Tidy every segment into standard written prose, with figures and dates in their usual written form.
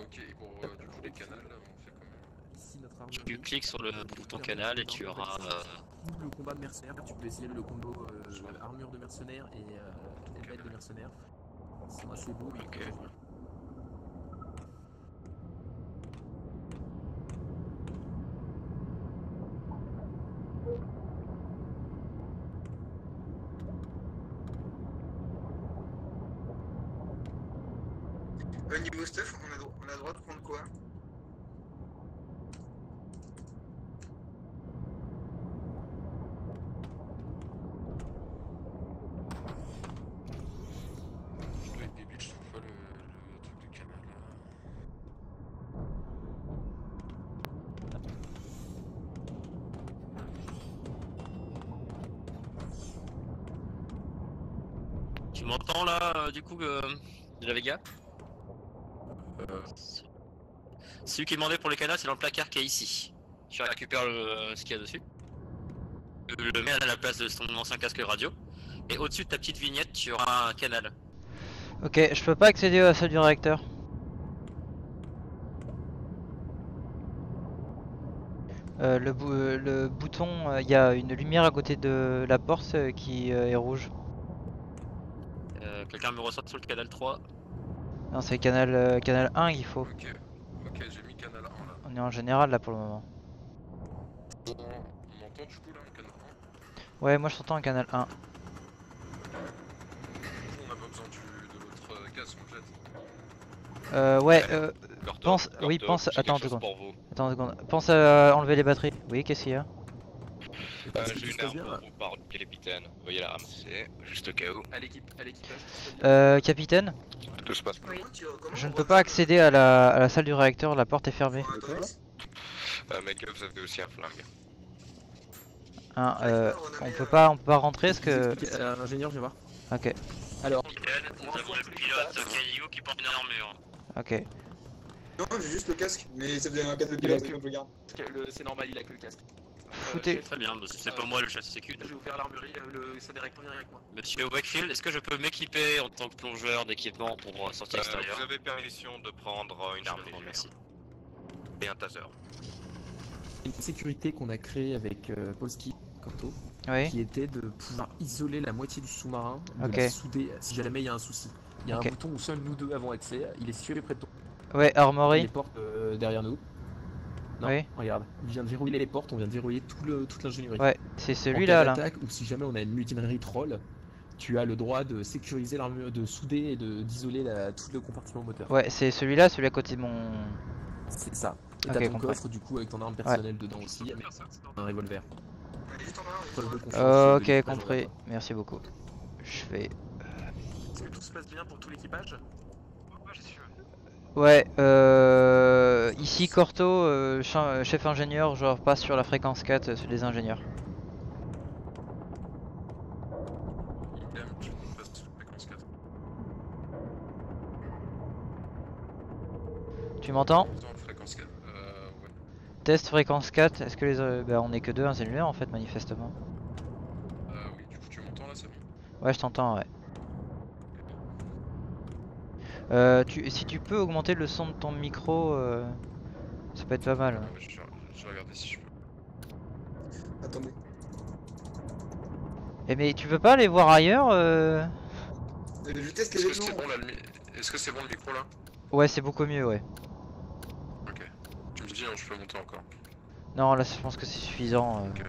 Ok, et pour du coup les canals, on fait comment? Ici notre Tu armurerie. cliques sur le bouton canal et tu auras. Ou le combat de mercenaires, tu peux essayer le combo armure de mercenaire et helmet de mercenaire. Ils sont assez beaux, mais ils Ok. protègent bien. Niveau stuff, on a le droit de prendre quoi? Je dois être débile, je trouve pas le truc de canal. Tu m'entends là, du coup, de la Vega? Celui qui demandait pour le canal, c'est dans le placard qui est ici. Tu récupères ce qu'il y a dessus. Tu le mets à la place de ton ancien casque radio. Et au-dessus de ta petite vignette, tu auras un canal. Ok, je peux pas accéder à la salle du réacteur. Le bouton, il y a une lumière à côté de la porte qui est rouge. Quelqu'un me reçoit sur le canal 3. Non, c'est canal 1 qu'il faut. Ok, j'ai mis canal 1 là. On est en général là pour le moment. On entend du coup là, canal 1. Ouais, moi je t'entends en canal 1. Du coup, on n'a pas besoin de l'autre casque, on jette. Ouais, pense. Corto, Oui, pense. j'ai Attends quelque une chose seconde. pour vous. Attends une seconde. Pense à enlever les batteries. Oui, qu'est-ce qu'il y a? J'ai une arme pour vous par le capitaine. Vous voyez la rame, c'est juste au cas où. À l'équipage. Capitaine, Tout se passe. Oui. je ne peux pas accéder à la salle du réacteur, la porte est fermée. Mais que vous avez aussi un flingue. Hein, on on peut pas rentrer, est-ce que... Ingénieur, je vais voir. Ok, Alors, Capitaine, nous avons le pilote Caillou qui porte une armure. ok. Non, j'ai juste le casque, mais ça faisait un casque de pilote, donc je le garde. c'est normal, il a que le casque. Foutez... Très bien, c'est pas moi le chef sécu. Je vais ouvrir l'armurerie, ça directement avec moi. Monsieur Wakefield, est-ce que je peux m'équiper en tant que plongeur d'équipement pour sortir extérieure? Vous avez permission de prendre une arme légère. Merci. Et un taser. Une sécurité qu'on a créée avec Polski, Corto, Oui, qui était de pouvoir isoler la moitié du sous-marin, de Ok. la souder si jamais il y a un souci. Il y a Ok. un bouton où seuls nous deux avons accès, il est situé près de toi. ouais, Les armory. portes derrière nous. Non, Oui. regarde, il vient de verrouiller les portes, on vient de verrouiller toute l'ingénierie. Ouais, c'est En celui-là, cas là. d'attaque ou si jamais on a une mutinerie troll, tu as le droit de sécuriser l'armure, de souder et d'isoler tout le compartiment moteur. Ouais, c'est celui-là, celui à côté de mon... C'est ça. Et Ok, t'as ton compris. coffre du coup avec ton arme personnelle dedans aussi, avec un revolver. On est juste en bas, Preuve de confiance de Ok, l'équipage compris. envers toi. Merci beaucoup. Je vais... Est-ce que tout se passe bien pour tout l'équipage? Ouais, ici Corto, chef ingénieur, je repasse sur la fréquence 4, sur les ingénieurs. Idem, tu me passes sur fréquence 4. Tu m'entends? Attends, fréquence 4. Ouais. Test fréquence 4, est-ce que les... bah on est que deux ingénieurs en fait manifestement. Oui, du coup, tu m'entends là, c'est bon? Ouais, je t'entends, ouais. Si tu peux augmenter le son de ton micro, ça peut être pas mal. Ouais. Je vais regarder si je peux. Attendez. Eh mais tu veux pas aller voir ailleurs Je teste Est-ce les que c'est vêtements. bon là Est-ce que c'est bon le micro là? Ouais, c'est beaucoup mieux, ouais. Ok. Tu me dis, hein, je peux monter encore. Non, là je pense que c'est suffisant. Ok.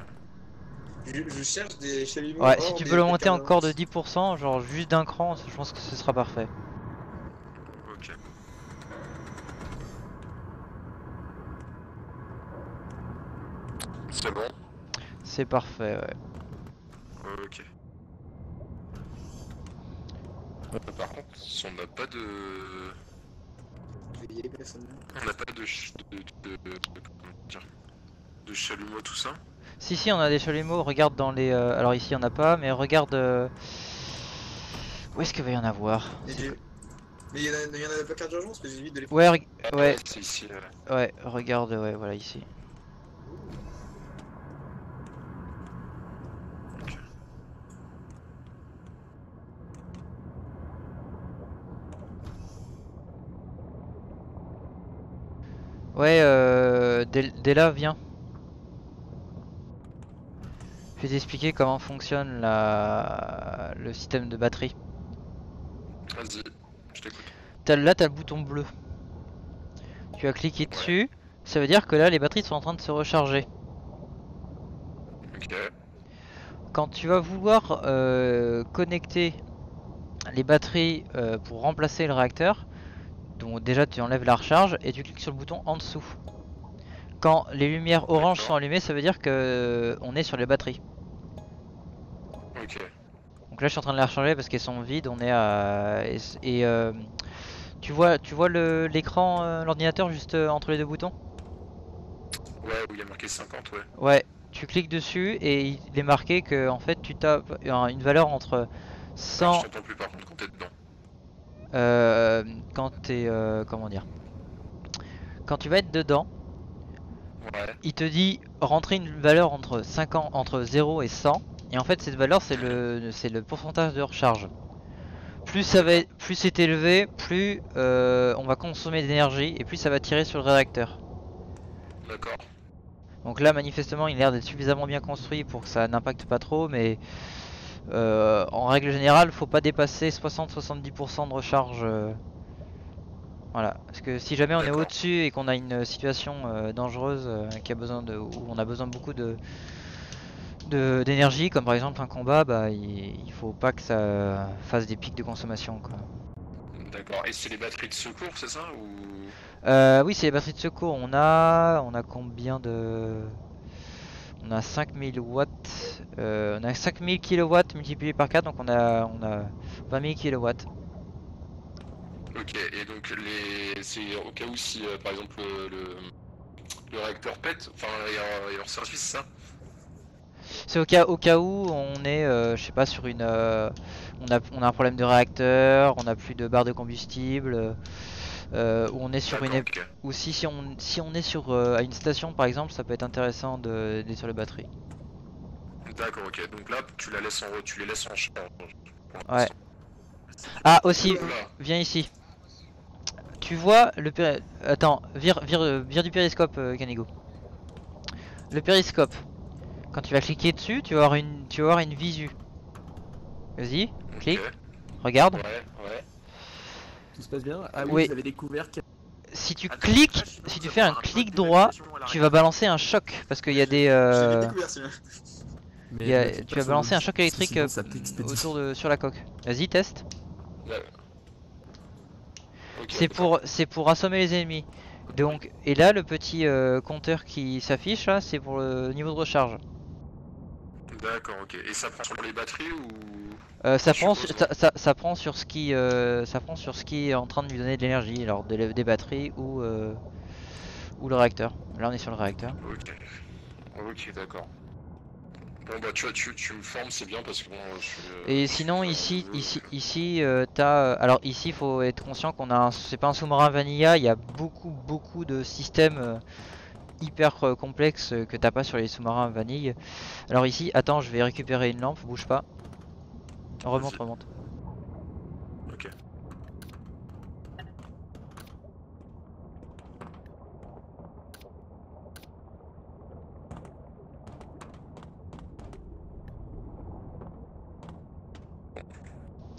Je cherche des chalumeaux. Ouais, hors si tu des peux le monter carburants. encore de 10%, genre juste d'un cran, je pense que ce sera parfait. Ok. C'est bon? C'est parfait, ouais. Ok. Par contre, on n'a pas de... Je vais y aller personnellement. On n'a pas comment dire, de chalumeau, tout ça. Si, on a des chalumeaux, regarde dans les... alors ici on a pas, mais regarde... Où est-ce qu'il va y en avoir? Mais il y en a pas carte d'urgence, mais j'évite de les Ouais, prendre. ouais, C'est ici. ouais, regarde, ouais, voilà ici. Ouais, Della, viens. Je vais t'expliquer comment fonctionne le système de batterie. Vas-y, je t'écoute. Là, t'as le bouton bleu. Tu as cliqué dessus. Ça veut dire que là, les batteries sont en train de se recharger. Ok. Quand tu vas vouloir connecter les batteries pour remplacer le réacteur, donc déjà tu enlèves la recharge et tu cliques sur le bouton en dessous. Quand les lumières oranges sont allumées, ça veut dire que on est sur les batteries. Ok. Donc là je suis en train de les recharger parce qu'elles sont vides, on est à... tu vois l'écran, l'ordinateur juste entre les deux boutons? Ouais, où il y a marqué 50, ouais. Ouais, tu cliques dessus et il est marqué que en fait tu tapes une valeur entre Ah, je 100 t'entends plus par contre quand t'es dedans. quand t'es comment dire, quand tu vas être dedans, Ouais. il te dit rentrer une valeur entre 50, entre 0 et 100 et en fait cette valeur c'est le pourcentage de recharge. Plus c'est élevé, plus on va consommer d'énergie et plus ça va tirer sur le réacteur. D'accord. Donc là manifestement il a l'air d'être suffisamment bien construit pour que ça n'impacte pas trop, mais en règle générale faut pas dépasser 60-70% de recharge. Voilà, parce que si jamais on est D'accord. au-dessus et qu'on a une situation dangereuse où on a besoin de beaucoup d'énergie, comme par exemple un combat, bah il faut pas que ça fasse des pics de consommation quoi. D'accord. Et c'est les batteries de secours, c'est ça ou... Oui, c'est les batteries de secours. On a combien de... On a 5000 watts. On a 5000 kilowatts multiplié par 4, donc on a 20 000 kilowatts. Ok, et donc c'est au cas où si par exemple le réacteur pète, enfin il y a leur service, c'est ça? C'est au cas où on est, je sais pas, sur une... on a un problème de réacteur, on a plus de barre de combustible, ou on est sur D'accord, ok. ou si on est sur à une station par exemple, ça peut être intéressant d'être sur les batteries. D'accord, ok. Donc là, tu les laisses en charge pour Ouais. l'instant. Ah aussi, Oula. viens ici. Tu vois Attends, vire du périscope, Canigo. Le périscope. Quand tu vas cliquer dessus, tu vas avoir une visu. Vas-y, Ok. clique, regarde. Ouais, ouais. Tout se passe bien? Ah oui, Oui, vous avez découvert qu'il si tu Attends, cliques, crash, non, si vous tu allez fais un avoir un clic code droit, d'évacuation à tu vas l'arrière. balancer un choc parce qu'il y a des, Je l'avais découvert celui-là. Mais ne clique tu pas vas sur le balancer un bouton, choc parce que électrique sinon ça t'expédie. sur la coque. Vas-y, teste. Là. Ok, d'accord. C'est pour assommer les ennemis. Donc, et là, le petit compteur qui s'affiche là, c'est pour le niveau de recharge. D'accord, ok. Et ça prend sur les batteries ou... Ça Je prend, suppose, non? ça prend sur ça prend sur ce qui est en train de lui donner de l'énergie, alors des batteries ou le réacteur. Là, on est sur le réacteur. Ok. Ok, d'accord. Bon bah tu me formes, c'est bien parce que bon, Et je suis sinon, vraiment nouveau. ici, alors ici, faut être conscient qu'on a, c'est pas un sous-marin vanilla. Il y a beaucoup de systèmes hyper complexes que t'as pas sur les sous-marins vanille. Alors ici, attends, je vais récupérer une lampe. Bouge pas. Remonte, Vas-y. remonte. Ok.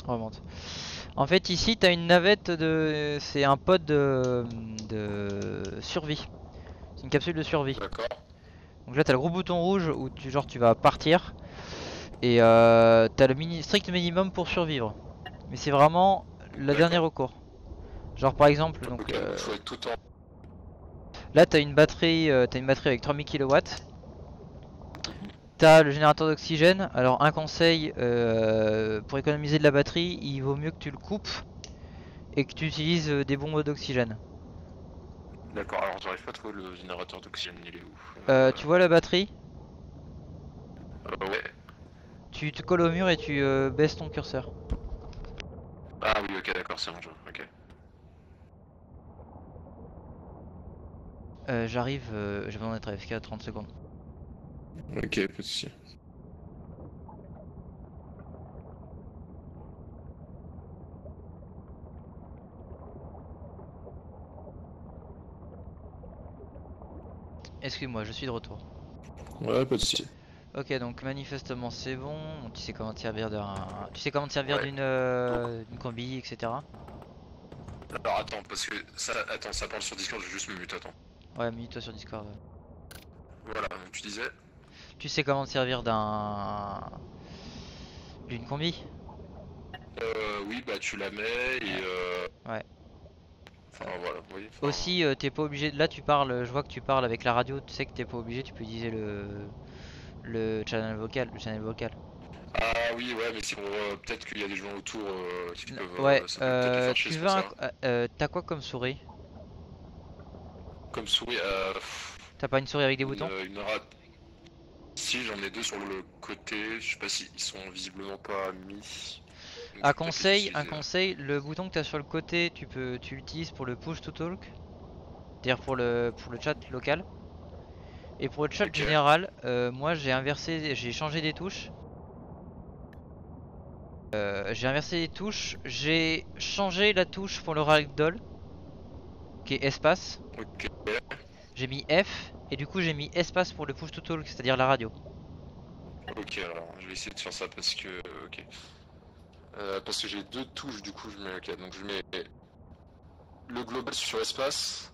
Remonte. En fait, ici, t'as une navette de, c'est un pod de survie. C'est une capsule de survie. D'accord. Donc là, t'as le gros bouton rouge où tu vas partir. Et t'as le strict minimum pour survivre. Mais c'est vraiment le dernier D'accord. recours. Genre par exemple, donc Ok, donc faut être tout en... là t'as une batterie avec 3000 kilowatts. T'as le générateur d'oxygène. Alors un conseil pour économiser de la batterie, il vaut mieux que tu le coupes et que tu utilises des bombes d'oxygène. D'accord, alors j'arrive pas à trouver le générateur d'oxygène, il est où? Tu vois la batterie? Ouais. Tu te colles au mur et tu baisses ton curseur. Ah oui, ok, d'accord, c'est bon, je vois. Ok. J'arrive, j'ai besoin d'être AFK à 30 secondes. Ok, pas de soucis. Excuse-moi, je suis de retour. Ouais, pas de soucis. Ok, donc manifestement c'est bon. Tu sais comment te servir tu sais comment te servir Ouais. d'une combi, etc. Alors attends, parce que ça parle sur Discord, je vais juste me mute, attends. Ouais, mute-toi sur Discord. Voilà, donc tu disais. Tu sais comment te servir d'une combi? Oui, bah tu la mets et Ouais. Enfin voilà, vous voyez. Enfin, Aussi, t'es pas obligé. Là, tu parles. Je vois que tu parles avec la radio. Tu sais que t'es pas obligé. Tu peux utiliser le channel vocal. Le channel vocal. Ah oui, ouais, mais c'est pour peut-être qu'il y a des gens autour qui peuvent. Ouais. Ça peut peut-être les faire chier, Tu c'est veux pour ça. t'as quoi comme souris? Comme souris, T'as pas une souris avec des boutons? une rate. Si, j'en ai deux sur le côté. Je sais pas si ils sont visiblement pas mis. Donc, Un je peux peut-être les conseil, utiliser. le bouton que tu as sur le côté, tu l'utilises pour le push to talk, c'est-à-dire pour le chat local. Et pour le chat Ok. général, moi j'ai changé des touches. J'ai inversé les touches, j'ai changé la touche pour le ragdoll, qui est espace. Ok. J'ai mis F, et du coup j'ai mis espace pour le push to talk, c'est-à-dire la radio. Ok, alors je vais essayer de faire ça parce que. Ok. Parce que j'ai deux touches, du coup je mets. Ok, donc je mets le global sur espace.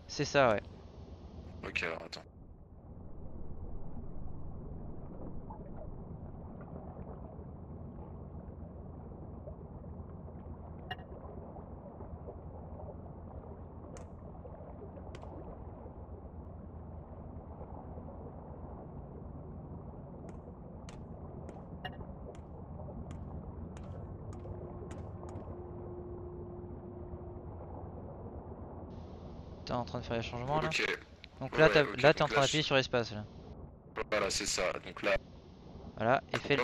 C'est ça, ouais. Ok, alors attends. T'es en train de faire les changements là. Ok. Donc Ouais, là, ouais, ok, t'es en donc train là, d'appuyer sur espace là. Voilà, c'est ça. Donc là, Voilà, et fais le...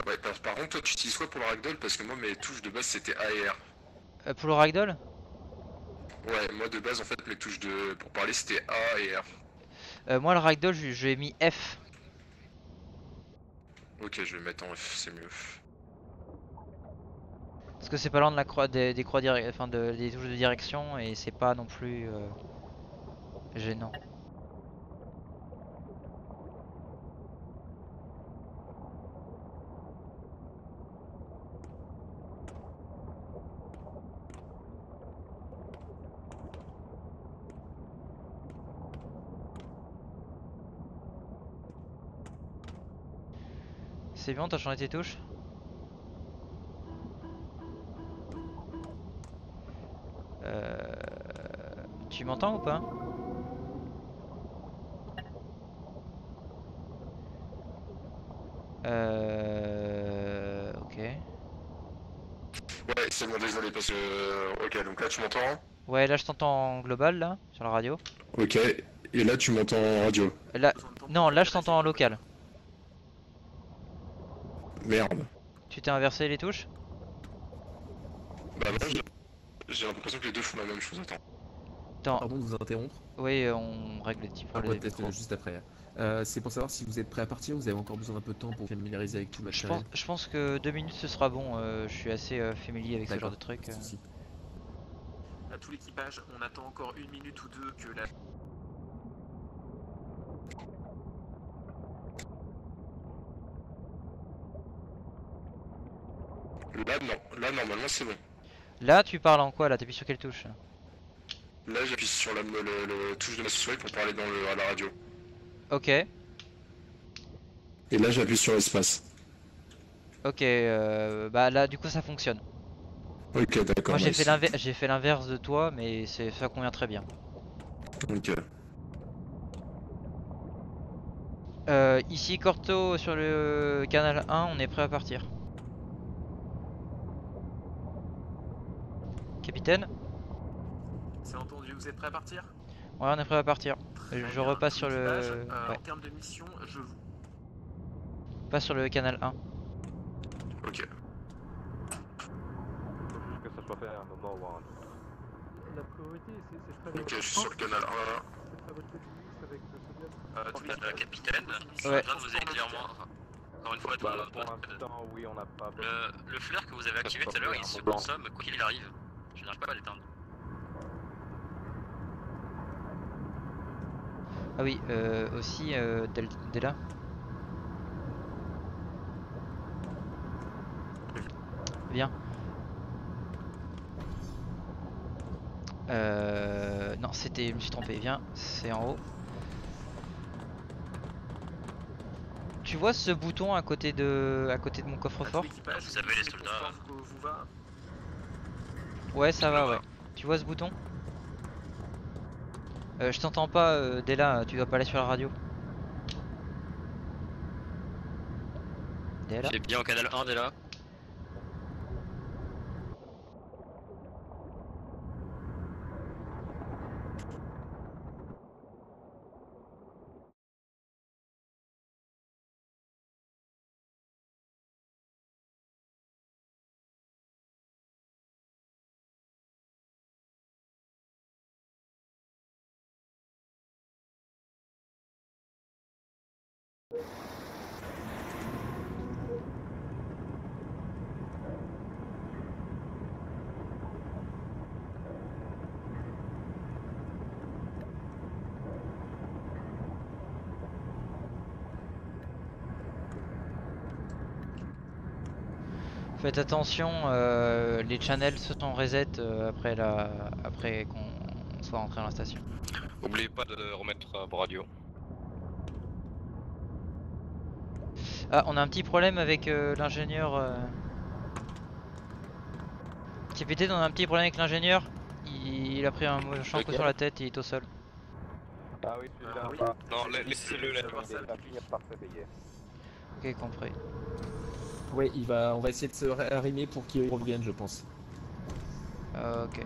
Ouais, par contre, toi, tu utilises quoi pour le ragdoll? Parce que moi, mes touches de base, c'était A et R. Pour le ragdoll? Ouais, moi, de base, en fait, mes touches pour parler, c'était A et R. Moi le ragdoll, je l'ai mis F. Ok, je vais mettre en F, c'est mieux. Parce que c'est pas loin de la croix des croix enfin des touches de direction et c'est pas non plus gênant. C'est bon, t'as changé tes touches? Tu m'entends ou pas? Ok. Ouais, c'est bon, désolé, parce que... Ok, donc là, tu m'entends? Ouais, là je t'entends en global là, sur la radio. Ok, et là, tu m'entends en radio. Là, non, là je t'entends en local. Merde. Tu t'es inversé les touches? Bah, moi, j'ai l'impression que les deux font la même chose, attends. Attends, Pardon de vous interrompre. oui, on règle les petits On va problèmes. peut-être juste après. C'est pour savoir si vous êtes prêt à partir ou vous avez encore besoin d'un peu de temps pour familiariser avec tout le matériel. Je pense que 2 minutes ce sera bon, je suis assez familier avec ce genre de truc. Pas de souci. À tout l'équipage, on attend encore 1 minute ou deux que la... Là, non. Là, normalement, c'est bon. Là tu parles en quoi là? T'appuies sur quelle touche? Là, j'appuie sur le touche de ma souris pour parler à la radio. Ok, Et là, j'appuie sur espace. ok, bah là du coup ça fonctionne. Ok, d'accord. Moi j'ai nice. fait l'inverse de toi mais ça convient très bien. Ok. Ici Corto sur le canal 1, on est prêt à partir. Capitaine? C'est entendu, vous êtes prêts à partir? Ouais, on est prêt à partir. Très Je bien. repasse Tout sur le... l'équipage, Ouais, En termes de mission, je vous... passe sur le canal 1. Ok. Que ça soit fait à un moment ou à un autre. La priorité, c'est très Ok, je suis sur le canal 1 là. c'est très votre ministre avec le Soviet. tout l'équipage, Capitaine, je Ouais. viens de vous éclairement. Encore une fois, Bah, pour l'instant, oui, on n'a pas. le flare que vous avez activé tout à l'heure, il se consomme quoi qu'il arrive. Je n'arrive pas à l'éteindre. Ah oui, aussi Della. Viens. Non, c'était, je me suis trompé. Viens, c'est en haut. Tu vois ce bouton à côté de mon coffre-fort? Vous avez les soldats. Vous va. Ouais, ça va, ouais. Tu vois ce bouton? Je t'entends pas, Della, tu dois pas aller sur la radio. Della? J'ai bien au canal 1 déjà. Faites attention, les channels se sont reset après qu'on soit rentré dans la station. Oubliez pas de remettre vos radios. Ah, on a un petit problème avec l'ingénieur. Capitaine, on a un petit problème avec l'ingénieur. Il a pris un champ coup sur la tête et il est au sol. Ah oui, celui-là. Oui. Non, laissez-le là. Il va finir par se payer. Ok, compris. Ouais, on va essayer de se arrimer pour qu'il revienne, je pense. Ok.